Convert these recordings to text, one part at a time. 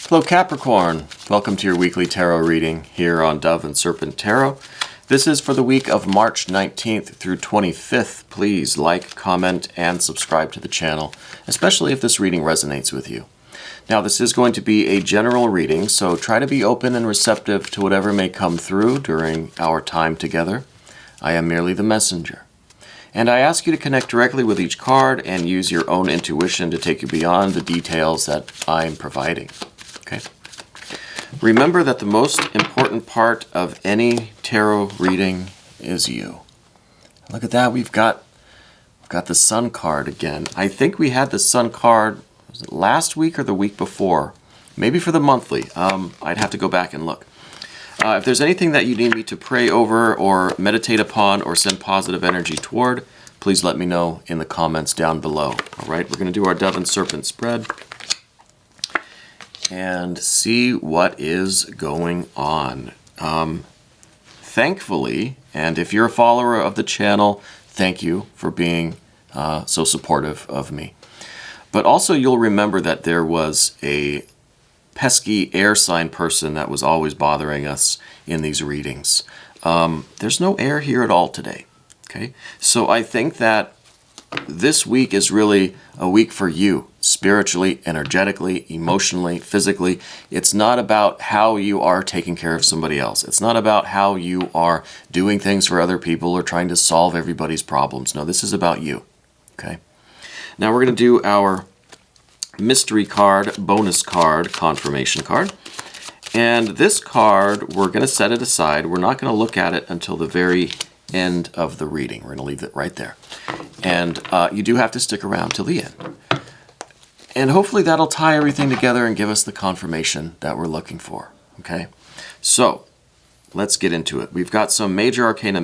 Hello Capricorn, welcome to your weekly tarot reading here on Dove and Serpent Tarot. This is for the week of March 19th through 25th. Please like, comment, and subscribe to the channel, especially if this reading resonates with you. Now this is going to be a general reading, so try to be open and receptive to whatever may come through during our time together. I am merely the messenger. And I ask you to connect directly with each card and use your own intuition to take you beyond the details that I'm providing. Okay. Remember that the most important part of any tarot reading is you. Look at that, we've got the Sun card again. I think we had the Sun card, was it last week or the week before? Maybe for the monthly. I'd have to go back and look. If there's anything that you need me to pray over or meditate upon or send positive energy toward, please let me know in the comments down below. All right, we're going to do our Dove and Serpent spread and see what is going on. Thankfully, and if you're a follower of the channel, thank you for being so supportive of me. But also you'll remember that there was a pesky air sign person that was always bothering us in these readings. There's no air here at all today. Okay, so I think that this week is really a week for you, spiritually, energetically, emotionally, physically. It's not about how you are taking care of somebody else. It's not about how you are doing things for other people or trying to solve everybody's problems. No, this is about you. Okay, now we're going to do our mystery card, bonus card, confirmation card. And this card, we're going to set it aside. We're not going to look at it until the very end of the reading. We're going to leave it right there. And you do have to stick around till the end. And hopefully that'll tie everything together and give us the confirmation that we're looking for. Okay? So, let's get into it. We've got some major arcana.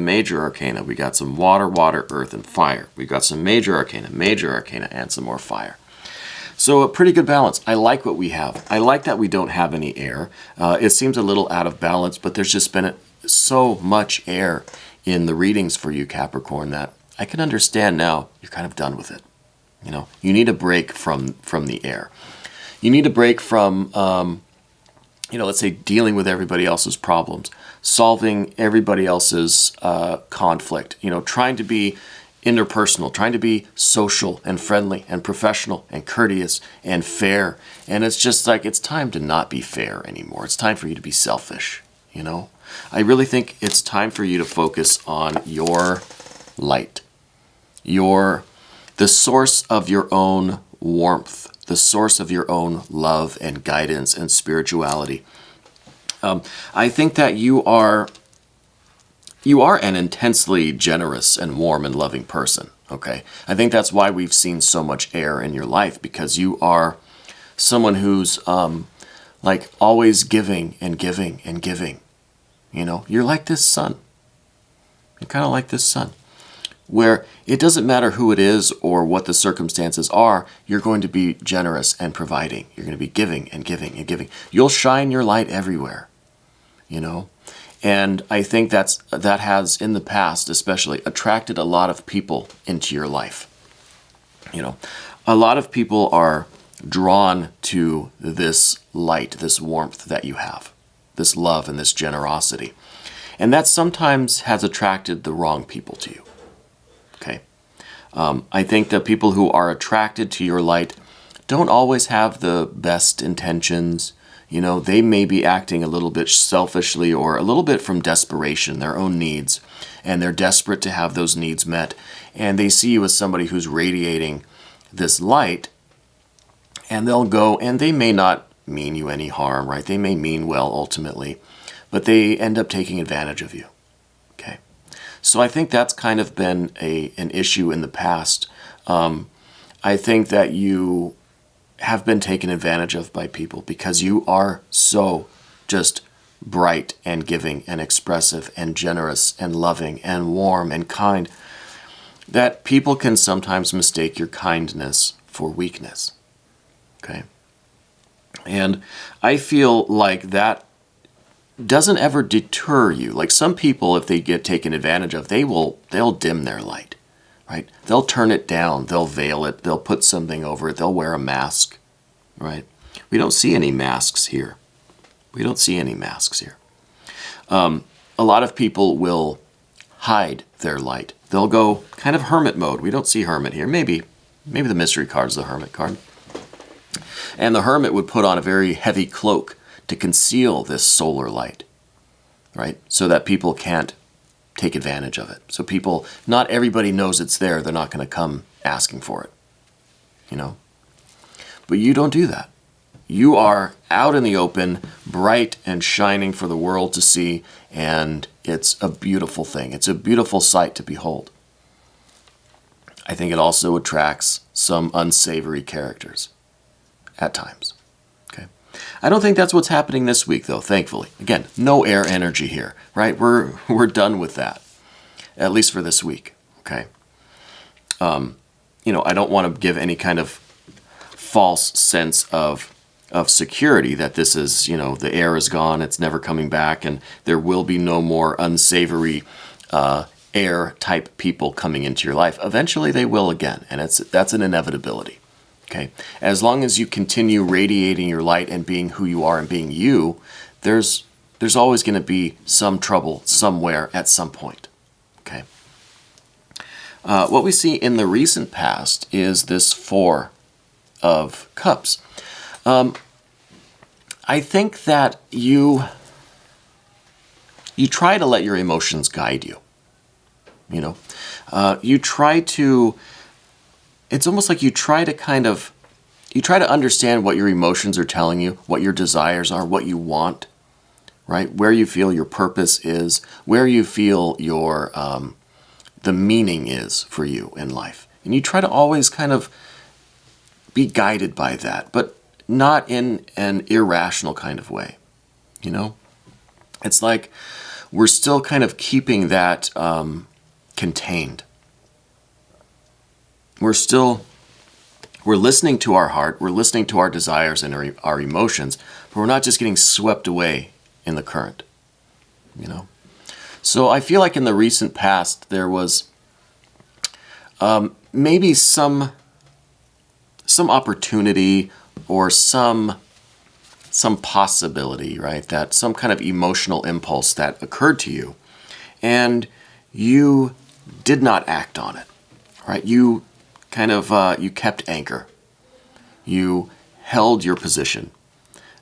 We got some water, earth, and fire. We've got some major arcana, and some more fire. So a pretty good balance. I like what we have. I like that we don't have any air. It seems a little out of balance, but there's just been so much air in the readings for you, Capricorn, that I can understand now you're kind of done with it. You know, you need a break from the air. You need a break from, let's say dealing with everybody else's problems, solving everybody else's conflict, trying to be interpersonal, trying to be social and friendly and professional and courteous and fair. And it's just like, it's time to not be fair anymore. It's time for you to be selfish, I really think it's time for you to focus on your light, the source of your own warmth, the source of your own love and guidance and spirituality. I think that you are an intensely generous and warm and loving person, okay? I think that's why we've seen so much air in your life, because you are someone who's like always giving and giving and giving. You're like this sun. You're kind of like this sun, where it doesn't matter who it is or what the circumstances are, you're going to be generous and providing. You're going to be giving and giving and giving. You'll shine your light everywhere, And I think that has, in the past especially, attracted a lot of people into your life. A lot of people are drawn to this light, this warmth that you have, this love and this generosity. And that sometimes has attracted the wrong people to you. Okay? I think that people who are attracted to your light don't always have the best intentions. They may be acting a little bit selfishly or a little bit from desperation, their own needs, and they're desperate to have those needs met. And they see you as somebody who's radiating this light, and they'll go, and they may not mean you any harm, right? They may mean well ultimately, but they end up taking advantage of you. Okay? So I think that's kind of been an issue in the past. I think that you have been taken advantage of by people because you are so just bright and giving and expressive and generous and loving and warm and kind that people can sometimes mistake your kindness for weakness. Okay? And I feel like that doesn't ever deter you. Like some people, if they get taken advantage of, they'll dim their light. Right? They'll turn it down, they'll veil it, they'll put something over it, they'll wear a mask, right? We don't see any masks here. We don't see any masks here. A lot of people will hide their light. They'll go kind of hermit mode. We don't see hermit here. Maybe the mystery card is the hermit card. And the hermit would put on a very heavy cloak to conceal this solar light, right? So that people can't take advantage of it. So people, not everybody knows it's there. They're not going to come asking for it, you know? But you don't do that. You are out in the open, bright and shining for the world to see, and it's a beautiful thing. It's a beautiful sight to behold. I think it also attracts some unsavory characters at times. Okay. I don't think that's what's happening this week, though, thankfully. Again, no air energy here, right? We're done with that, at least for this week, okay? You know, I don't want to give any kind of false sense of security that this is, you know, the air is gone, it's never coming back, and there will be no more unsavory air type people coming into your life. Eventually they will again, and that's an inevitability. Okay, as long as you continue radiating your light and being who you are and being you, there's always going to be some trouble somewhere at some point. Okay. What we see in the recent past is this Four of Cups. I think that you try to let your emotions guide you. You know, you try to. It's almost like you try to understand what your emotions are telling you, what your desires are, what you want, right? Where you feel your purpose is, where you feel your the meaning is for you in life, and you try to always kind of be guided by that, but not in an irrational kind of way. You know, it's like we're still kind of keeping that contained. We're listening to our heart, we're listening to our desires and our emotions, but we're not just getting swept away in the current, you know? So I feel like in the recent past, there was maybe some opportunity or some possibility, right? That some kind of emotional impulse that occurred to you, and you did not act on it, right? You kind of, you kept anchor. You held your position.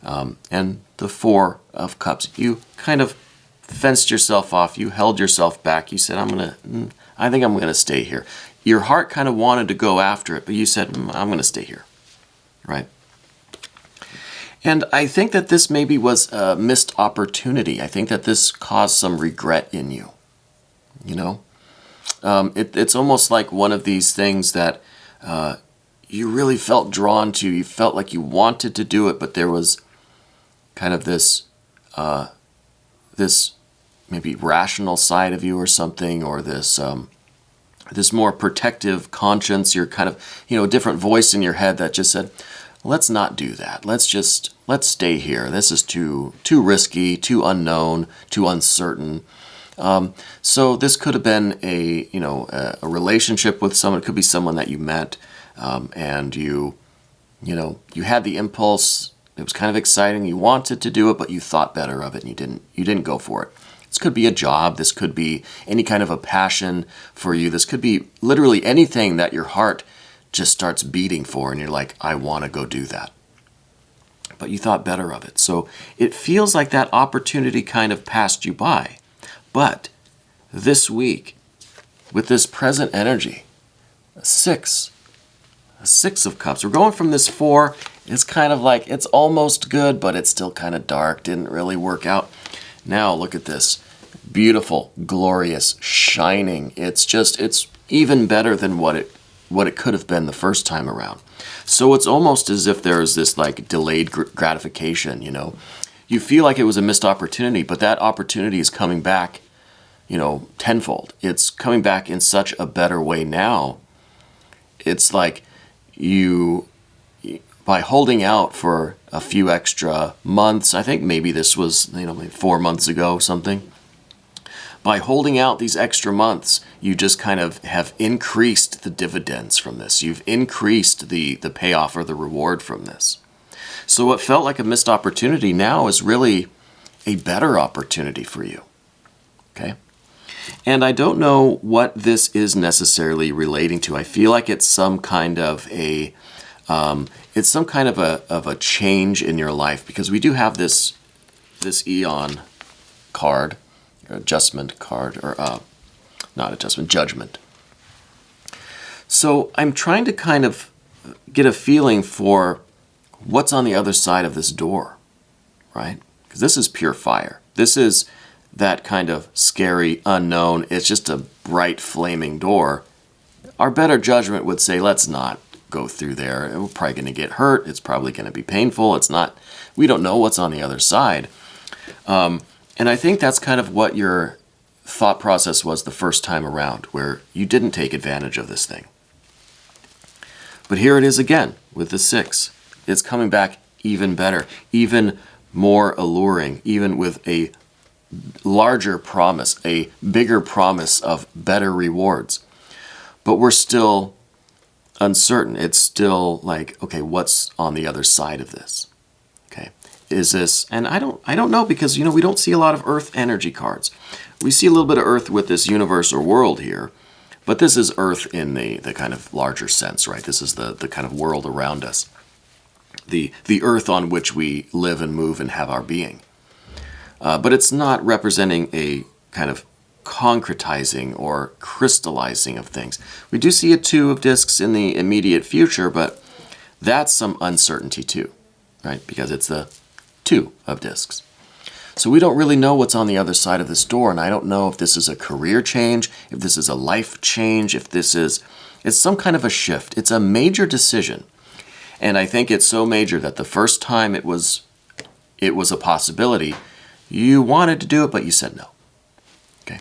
And the Four of Cups, you kind of fenced yourself off. You held yourself back. You said, I think I'm going to stay here. Your heart kind of wanted to go after it, but you said, I'm going to stay here, right? And I think that this maybe was a missed opportunity. I think that this caused some regret in you, you know? It's almost like one of these things that you really felt drawn to. You felt like you wanted to do it, but there was kind of this maybe rational side of you or something, or this more protective conscience. You're kind of, you know, a different voice in your head that just said, let's not do that. Let's stay here. This is too risky, too unknown, too uncertain. So this could have been a relationship with someone. It could be someone that you met, and you had the impulse. It was kind of exciting. You wanted to do it, but you thought better of it, and you didn't go for it. This could be a job. This could be any kind of a passion for you. This could be literally anything that your heart just starts beating for, and you're like, I want to go do that. But you thought better of it. So it feels like that opportunity kind of passed you by. But this week, with this present energy, a six of cups. We're going from this four. It's kind of like, it's almost good, but it's still kind of dark. Didn't really work out. Now look at this. Beautiful, glorious, shining. It's even better than what it could have been the first time around. So it's almost as if there is this like delayed gratification, you know. You feel like it was a missed opportunity, but that opportunity is coming back, you know, tenfold. It's coming back in such a better way now. It's like you, by holding out for a few extra months, I think maybe this was, you know, maybe 4 months ago, something. By holding out these extra months, you just kind of have increased the dividends from this. You've increased the payoff or the reward from this. So what felt like a missed opportunity now is really a better opportunity for you. Okay? And I don't know what this is necessarily relating to. I feel like it's some kind of a a change in your life, because we do have this Eon card, or adjustment card, or not adjustment, judgment. So I'm trying to kind of get a feeling for what's on the other side of this door, right? Because this is pure fire. This is that kind of scary unknown. It's just a bright flaming door. Our better judgment would say, let's not go through there. We're probably going to get hurt. It's probably going to be painful. We don't know what's on the other side. And I think that's kind of what your thought process was the first time around, where you didn't take advantage of this thing. But here it is again with the 6. It's coming back even better, even more alluring, even with a larger promise, a bigger promise of better rewards. But we're still uncertain. It's still like, okay, what's on the other side of this? Okay. Is this, and I don't know, because we don't see a lot of earth energy cards. We see a little bit of earth with this universe or world here, but this is earth in the kind of larger sense, right? This is the kind of world around us. The earth on which we live and move and have our being. But it's not representing a kind of concretizing or crystallizing of things. We do see a 2 of discs in the immediate future, but that's some uncertainty too, right? Because it's the 2 of discs. So we don't really know what's on the other side of this door, and I don't know if this is a career change, if this is a life change, if it's some kind of a shift. It's a major decision. And I think it's so major that the first time it was a possibility, you wanted to do it, but you said no. Okay.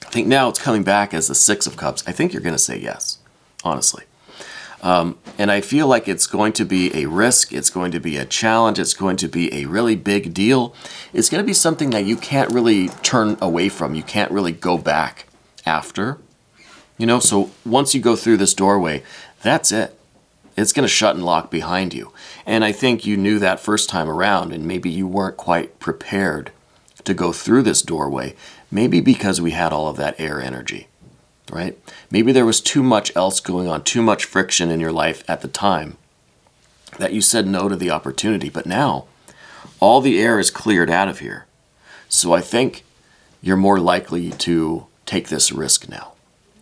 I think now it's coming back as the 6 of Cups. I think you're going to say yes, honestly. And I feel like it's going to be a risk. It's going to be a challenge. It's going to be a really big deal. It's going to be something that you can't really turn away from. You can't really go back after. So once you go through this doorway, that's it. It's going to shut and lock behind you. And I think you knew that first time around, and maybe you weren't quite prepared to go through this doorway. Maybe because we had all of that air energy, right? Maybe there was too much else going on, too much friction in your life at the time that you said no to the opportunity. But now, all the air is cleared out of here. So I think you're more likely to take this risk now,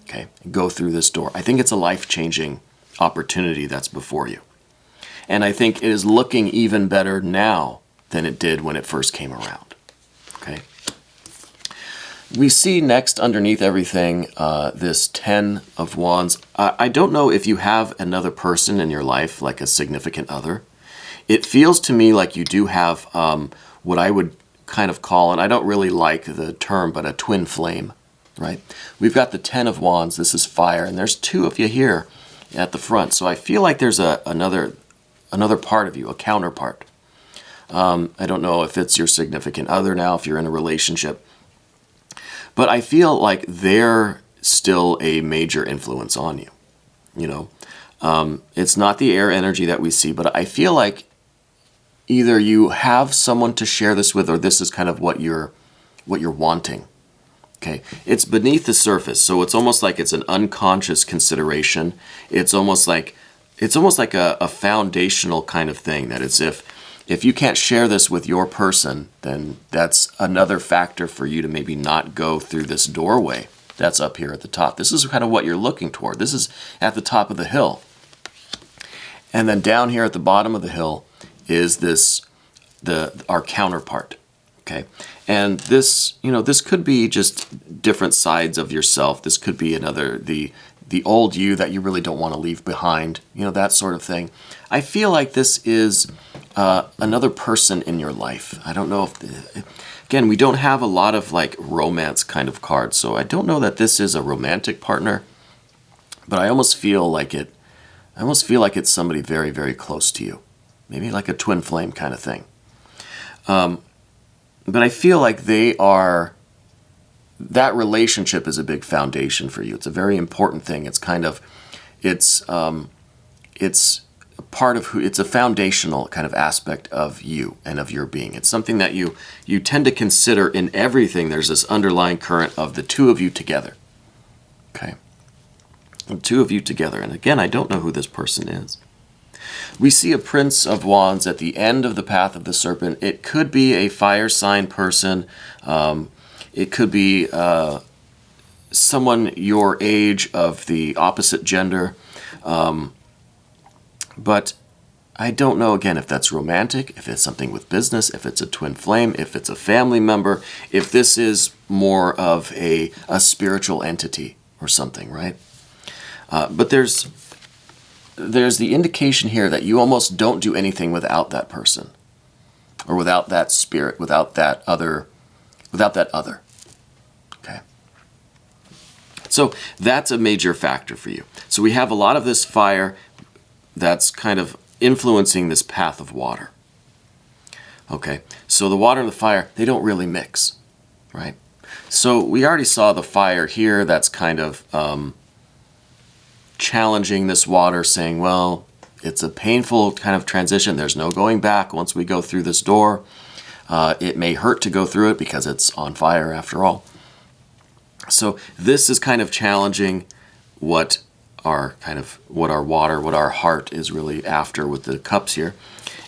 okay? Go through this door. I think it's a life-changing opportunity that's before you. And I think it is looking even better now than it did when it first came around. Okay. We see next underneath everything this 10 of Wands. I don't know if you have another person in your life, like a significant other. It feels to me like you do have what I would kind of call, and I don't really like the term, but a twin flame, right? We've got the 10 of Wands. This is fire, and there's 2 of you here at the front. So I feel like there's another part of you, a counterpart. I don't know if it's your significant other now, if you're in a relationship. But I feel like they're still a major influence on you. It's not the air energy that we see, but I feel like either you have someone to share this with, or this is kind of what you're wanting. Okay, it's beneath the surface, so it's almost like it's an unconscious consideration. It's almost like a foundational kind of thing, that it's if you can't share this with your person, then that's another factor for you to maybe not go through this doorway that's up here at the top. This is kind of what you're looking toward. This is at the top of the hill. And then down here at the bottom of the hill is our counterpart. Okay, and this could be just different sides of yourself. This could be the old you that you really don't want to leave behind, that sort of thing. I feel like this is another person in your life. I don't know again, we don't have a lot of like romance kind of cards, so I don't know that this is a romantic partner, but I almost feel like it's somebody very, very close to you. Maybe like a twin flame kind of thing. But I feel like that relationship is a big foundation for you. It's a very important thing. It's part of who, it's a foundational kind of aspect of you and of your being. It's something that you tend to consider in everything. There's this underlying current of the two of you together. Okay. The two of you together. And again, I don't know who this person is. We see a Prince of Wands at the end of the path of the Serpent. It could be a fire sign person. It could be someone your age of the opposite gender. But I don't know, again, if that's romantic, if it's something with business, if it's a twin flame, if it's a family member, if this is more of a spiritual entity or something, right? But there's the indication here that you almost don't do anything without that person, or without that spirit, without that other. Okay. So that's a major factor for you. So we have a lot of this fire that's kind of influencing this path of water. Okay, so the water and the fire, they don't really mix, right? So we already saw the fire here that's kind of challenging this water, saying, well, it's a painful kind of transition. There's no going back once we go through this door. It may hurt to go through it because it's on fire after all. So this is kind of challenging what our water, what our heart is really after with the cups here.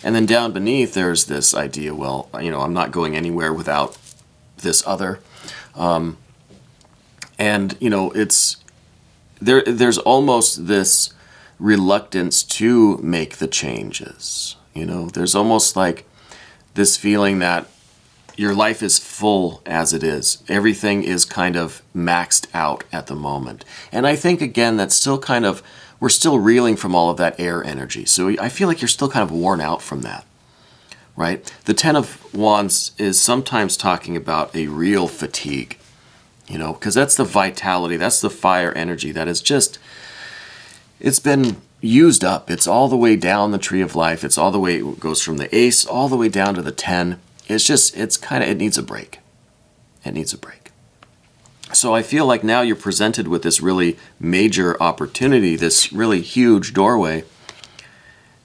And then down beneath, there's this idea, well, I'm not going anywhere without this other. It's there's almost this reluctance to make the changes. There's almost like this feeling that your life is full as it is. Everything is kind of maxed out at the moment. And I think, again, that's still we're still reeling from all of that air energy. So I feel like you're still kind of worn out from that, right? The Ten of Wands is sometimes talking about a real fatigue, because that's the vitality, that's the fire energy that is just, it's been used up. It's all the way down the tree of life. It's all the way, it goes from the ace all the way down to the 10. It needs a break. It needs a break. So I feel like now you're presented with this really major opportunity, this really huge doorway.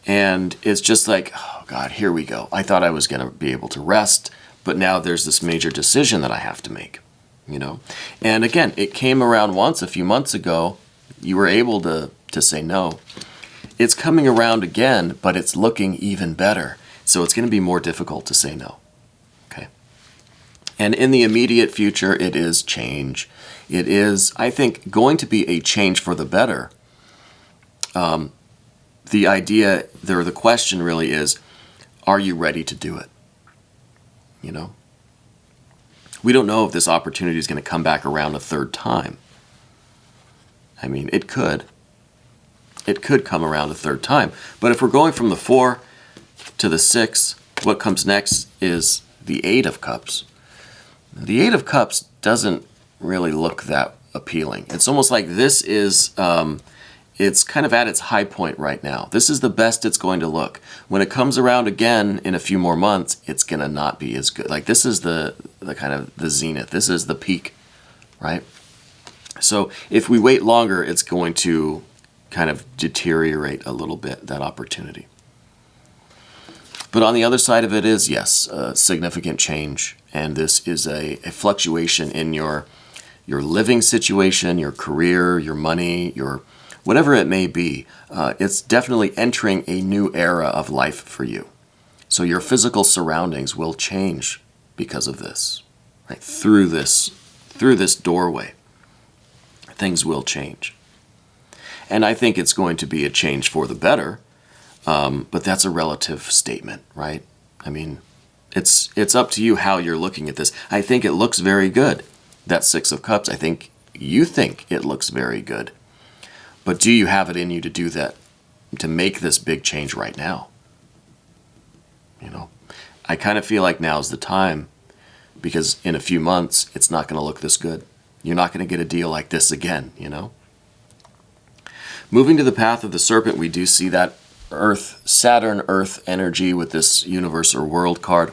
And it's just like, oh God, here we go. I thought I was going to be able to rest, but now there's this major decision that I have to make, And again, it came around once a few months ago. You were able to say no. It's coming around again, but it's looking even better. So it's going to be more difficult to say no. And in the immediate future, it is change. It is, I think, going to be a change for the better. The question really is, are you ready to do it? We don't know if this opportunity is going to come back around a third time. I mean, it could. It could come around a third time. But if we're going from the 4 to the 6, what comes next is the 8 of Cups. The 8 of Cups doesn't really look that appealing. It's almost like this is, it's kind of at its high point right now. This is the best it's going to look. When it comes around again in a few more months, it's going to not be as good. Like this is the kind of the zenith. This is the peak, right? So if we wait longer, it's going to kind of deteriorate a little bit, that opportunity. But on the other side of it is, yes, significant change. And this is a fluctuation in your living situation, your career, your money, your whatever it may be. It's definitely entering a new era of life for you. So your physical surroundings will change because of this, right? Through this doorway, things will change. And I think it's going to be a change for the better. But that's a relative statement, right? I mean, it's up to you how you're looking at this. I think it looks very good, that 6 of Cups. I think you think it looks very good. But do you have it in you to do that, to make this big change right now? I kind of feel like now's the time, because in a few months, it's not going to look this good. You're not going to get a deal like this again, Moving to the path of the Serpent, we do see that Saturn Earth energy with this universe or world card.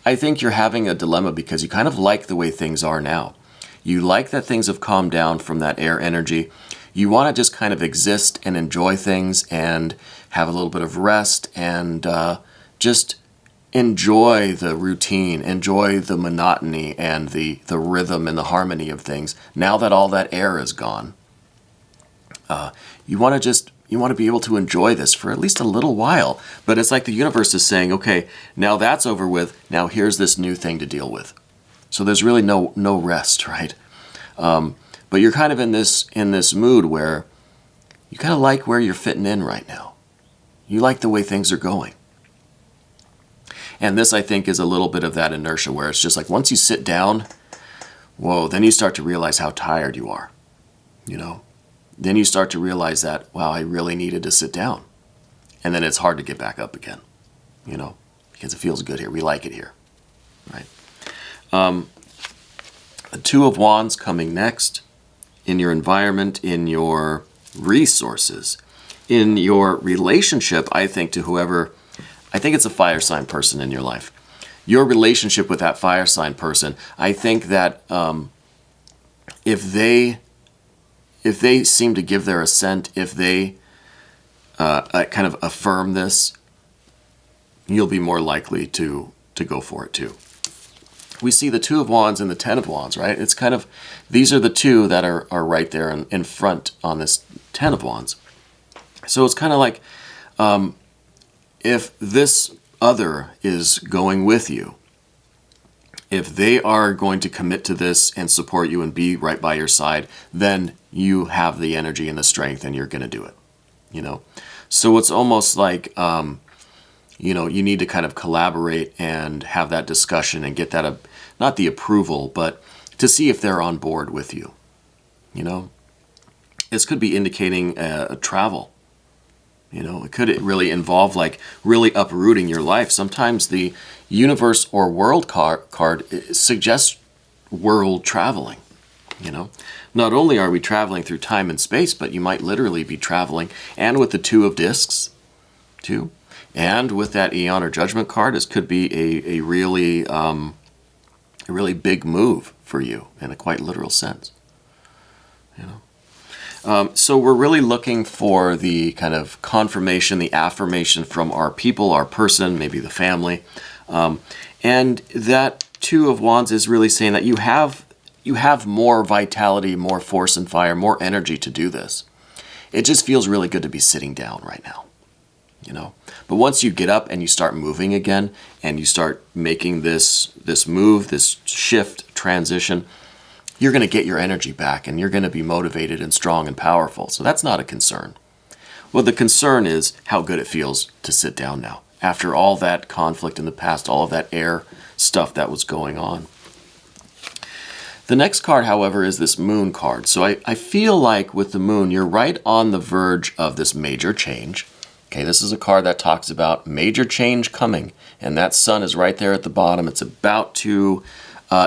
I think you're having a dilemma because you kind of like the way things are now. You like that things have calmed down from that air energy. You want to just kind of exist and enjoy things and have a little bit of rest, and just enjoy the routine, enjoy the monotony and the rhythm and the harmony of things. Now that all that air is gone, you want to be able to enjoy this for at least a little while. But it's like the universe is saying, okay, now that's over with. Now here's this new thing to deal with. So there's really no rest, right? But you're kind of in this mood where you kind of like where you're fitting in right now. You like the way things are going. And this, I think, is a little bit of that inertia where it's just like once you sit down, whoa, then you start to realize how tired you are, you know? Then you start to realize that, wow, I really needed to sit down. And then it's hard to get back up again, you know, because it feels good here. We like it here, right? The Two of Wands coming next in your environment, in your resources, in your relationship, I think, to whoever... I think it's a fire sign person in your life. Your relationship with that fire sign person, I think that if they seem to give their assent, if they kind of affirm this, you'll be more likely to go for it too. We see the Two of Wands and the Ten of Wands, right? It's kind of, these are the two that are right there in front on this Ten of Wands. So it's kind of like, if this other is going with you, if they are going to commit to this and support you and be right by your side, then you have the energy and the strength and you're going to do it, you know? So it's almost like, you know, you need to kind of collaborate and have that discussion and get that, not the approval, but to see if they're on board with you, you know? This could be indicating a travel. You know, it could really involve like really uprooting your life. Sometimes the universe or world card suggests world traveling, you know. Not only are we traveling through time and space, but you might literally be traveling. And with the Two of Discs, too. And with that Eon or Judgment card, this could be a really big move for you in a quite literal sense, you know. So we're really looking for the kind of confirmation, the affirmation from our people, our person, maybe the family. And that Two of Wands is really saying that you have more vitality, more force and fire, more energy to do this. It just feels really good to be sitting down right now, you know. But once you get up and you start moving again and you start making this move, this shift, transition, you're going to get your energy back and you're going to be motivated and strong and powerful. So that's not a concern. Well, the concern is how good it feels to sit down now. After all that conflict in the past, all of that air stuff that was going on. The next card, however, is this Moon card. So I feel like with the Moon, you're right on the verge of this major change. Okay, this is a card that talks about major change coming. And that Sun is right there at the bottom. It's about to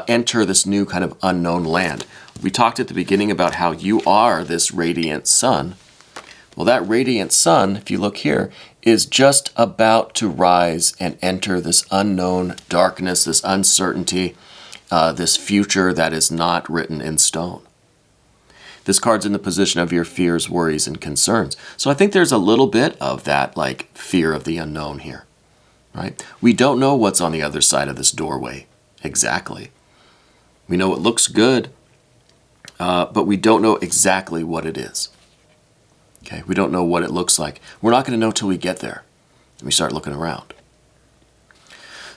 enter this new kind of unknown land. We talked at the beginning about how you are this radiant sun. Well, that radiant sun, if you look here, is just about to rise and enter this unknown darkness, this uncertainty, this future that is not written in stone. This card's in the position of your fears, worries, and concerns. So I think there's a little bit of that, like, fear of the unknown here, right? We don't know what's on the other side of this doorway exactly. We know it looks good, but we don't know exactly what it is. Okay, we don't know what it looks like. We're not going to know till we get there and we start looking around.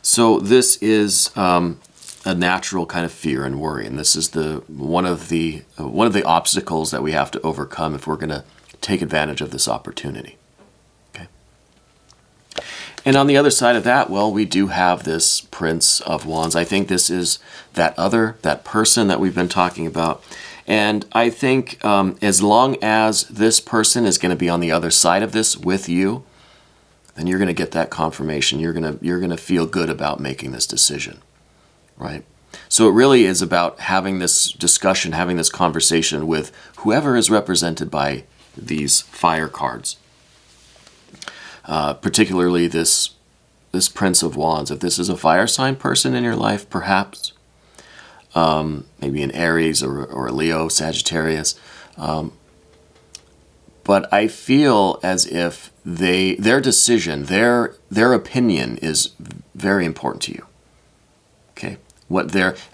So this is a natural kind of fear and worry, and this is one of the obstacles that we have to overcome if we're going to take advantage of this opportunity. Okay. And on the other side of that, well, we do have this Prince of Wands. I think this is that person that we've been talking about. And I think as long as this person is going to be on the other side of this with you, then you're going to get that confirmation. You're going to feel good about making this decision, right? So it really is about having this discussion, having this conversation with whoever is represented by these fire cards. Particularly this Prince of Wands. If this is a fire sign person in your life, perhaps, maybe an Aries or a Leo, Sagittarius. But I feel as if their decision, their opinion is very important to you. Okay,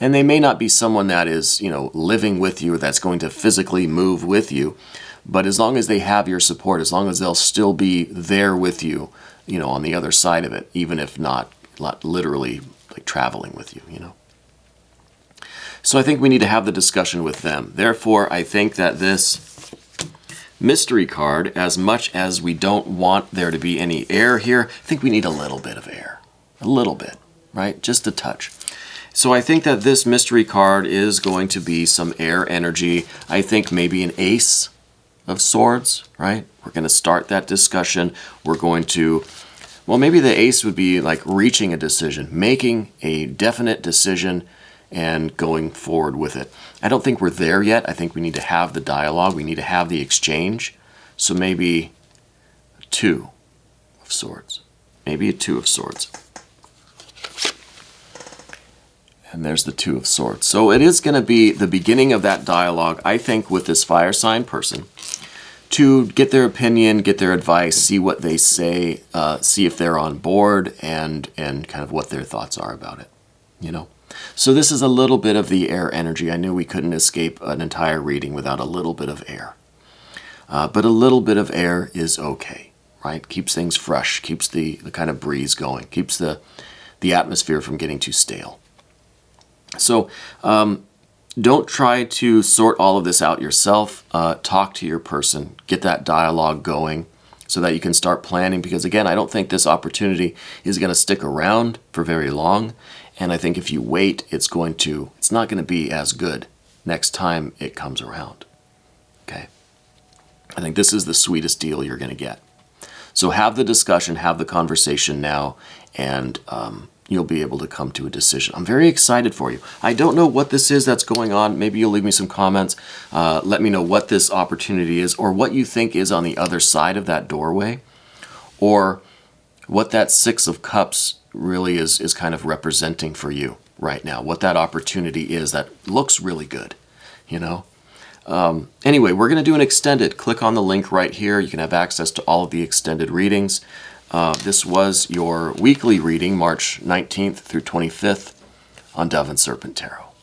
and they may not be someone that is, living with you, or that's going to physically move with you, but as long as they have your support, as long as they'll still be there with you, on the other side of it, even if not literally like traveling with you, So I think we need to have the discussion with them. Therefore, I think that this mystery card, as much as we don't want there to be any air here, I think we need a little bit of air. A little bit, right? Just a touch. So I think that this mystery card is going to be some air energy. I think maybe an ace of swords, right? We're going to start that discussion. We're going to, well, maybe the ace would be like reaching a decision, making a definite decision and going forward with it. I don't think we're there yet. I think we need to have the dialogue. We need to have the exchange. So maybe a 2 of swords. Maybe a 2 of swords. And there's the 2 of swords. So it is going to be the beginning of that dialogue, I think, with this fire sign person, to get their opinion, get their advice, see what they say, see if they're on board, and kind of what their thoughts are about it, So this is a little bit of the air energy. I knew we couldn't escape an entire reading without a little bit of air. But a little bit of air is okay, right? Keeps things fresh, keeps the kind of breeze going, keeps the atmosphere from getting too stale. So don't try to sort all of this out yourself. Talk to your person. Get that dialogue going so that you can start planning. Because again, I don't think this opportunity is going to stick around for very long. And I think if you wait, it's not going to be as good next time it comes around. Okay? I think this is the sweetest deal you're going to get. So have the discussion, have the conversation now, and you'll be able to come to a decision. I'm very excited for you. I don't know what this is that's going on. Maybe you'll leave me some comments. Let me know what this opportunity is, or what you think is on the other side of that doorway, or what that 6 of Cups really is kind of representing for you right now. What that opportunity is that looks really good, Anyway, we're going to do an extended. Click on the link right here. You can have access to all of the extended readings. This was your weekly reading, March 19th through 25th on Dove and Serpent Tarot.